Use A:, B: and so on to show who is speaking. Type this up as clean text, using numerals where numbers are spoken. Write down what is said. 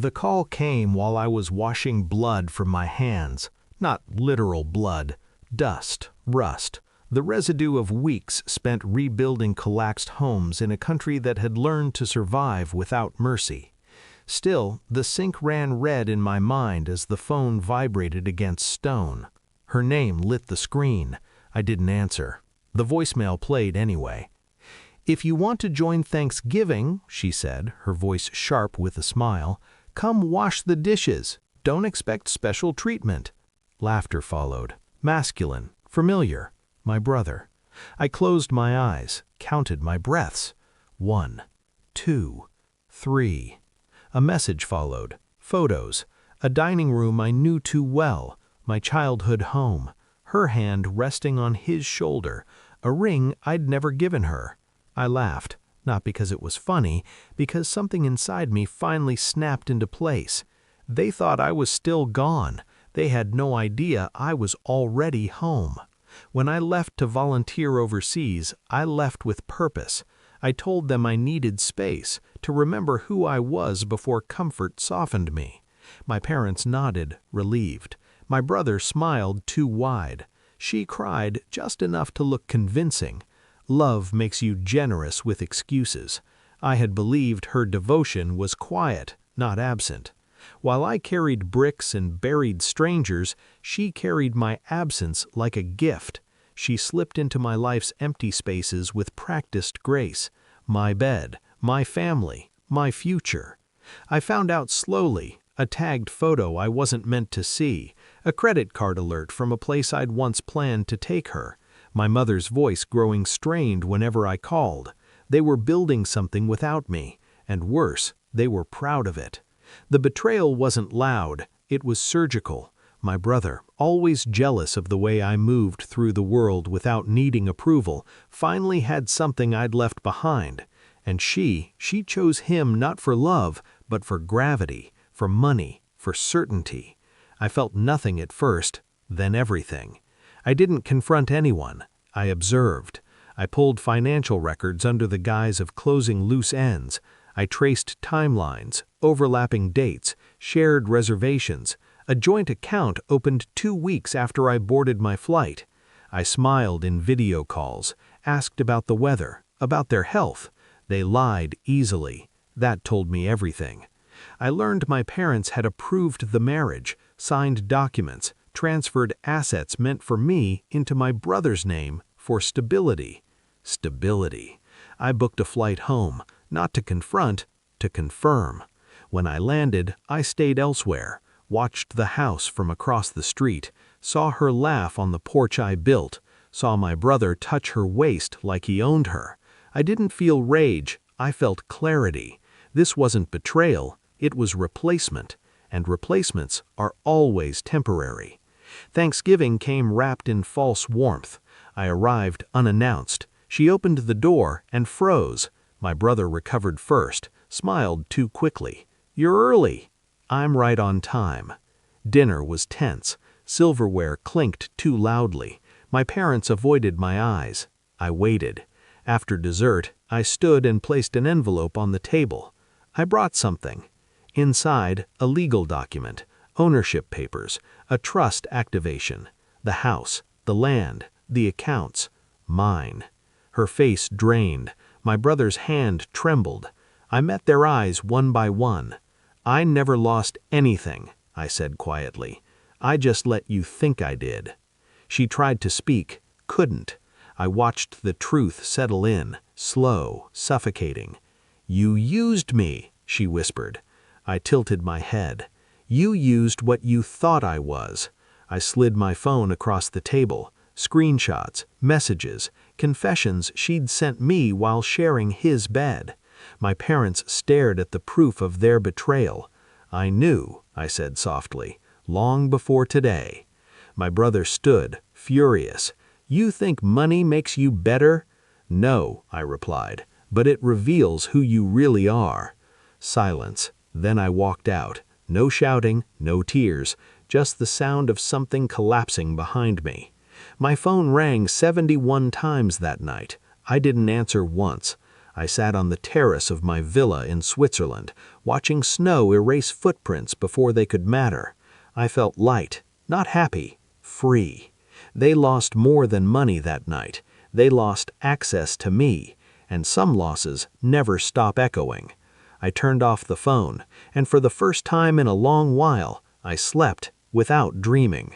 A: The call came while I was washing blood from my hands. Not literal blood. Dust, rust, the residue of weeks spent rebuilding collapsed homes in a country that had learned to survive without mercy. Still, the sink ran red in my mind as the phone vibrated against stone. Her name lit the screen. I didn't answer. The voicemail played anyway. "If you want to join Thanksgiving," she said, her voice sharp with a smile, "come wash the dishes. Don't expect special treatment." Laughter followed. Masculine, familiar, my brother. I closed my eyes, counted my breaths. 1, 2, 3. A message followed. Photos. A dining room I knew too well. My childhood home. Her hand resting on his shoulder. A ring I'd never given her. I laughed, not because it was funny, because something inside me finally snapped into place. They thought I was still gone. They had no idea I was already home. When I left to volunteer overseas, I left with purpose. I told them I needed space, to remember who I was before comfort softened me. My parents nodded, relieved. My brother smiled too wide. She cried just enough to look convincing. Love makes you generous with excuses. I had believed her devotion was quiet, not absent. While I carried bricks and buried strangers, she carried my absence like a gift. She slipped into my life's empty spaces with practiced grace. My bed, my family, my future. I found out slowly, a tagged photo I wasn't meant to see, a credit card alert from a place I'd once planned to take her, my mother's voice growing strained whenever I called. They were building something without me, and worse, they were proud of it. The betrayal wasn't loud, it was surgical. My brother, always jealous of the way I moved through the world without needing approval, finally had something I'd left behind. And she chose him not for love, but for gravity, for money, for certainty. I felt nothing at first, then everything. I didn't confront anyone. I observed. I pulled financial records under the guise of closing loose ends. I traced timelines, overlapping dates, shared reservations. A joint account opened 2 weeks after I boarded my flight. I smiled in video calls, asked about the weather, about their health. They lied easily. That told me everything. I learned my parents had approved the marriage, signed documents, transferred assets meant for me into my brother's name for stability. Stability. I booked a flight home, not to confront, to confirm. When I landed, I stayed elsewhere, watched the house from across the street, saw her laugh on the porch I built, saw my brother touch her waist like he owned her. I didn't feel rage, I felt clarity. This wasn't betrayal, it was replacement, and replacements are always temporary. Thanksgiving came wrapped in false warmth. I arrived unannounced. She opened the door and froze. My brother recovered first, smiled too quickly. "You're early." "I'm right on time." Dinner was tense. Silverware clinked too loudly. My parents avoided my eyes. I waited. After dessert, I stood and placed an envelope on the table. I brought something. Inside, a legal document, ownership papers, a trust activation, the house, the land, the accounts, mine. Her face drained. My brother's hand trembled. I met their eyes one by one. "I never lost anything," I said quietly. "I just let you think I did." She tried to speak, couldn't. I watched the truth settle in, slow, suffocating. "You used me," she whispered. I tilted my head. "You used what you thought I was." I slid my phone across the table. Screenshots, messages, confessions she'd sent me while sharing his bed. My parents stared at the proof of their betrayal. "I knew," I said softly, "long before today." My brother stood, furious. "You think money makes you better?" "No," I replied, "but it reveals who you really are." Silence. Then I walked out. No shouting, no tears, just the sound of something collapsing behind me. My phone rang 71 times that night. I didn't answer once. I sat on the terrace of my villa in Switzerland, watching snow erase footprints before they could matter. I felt light, not happy, free. They lost more than money that night. They lost access to me, and some losses never stop echoing. I turned off the phone, and for the first time in a long while, I slept without dreaming.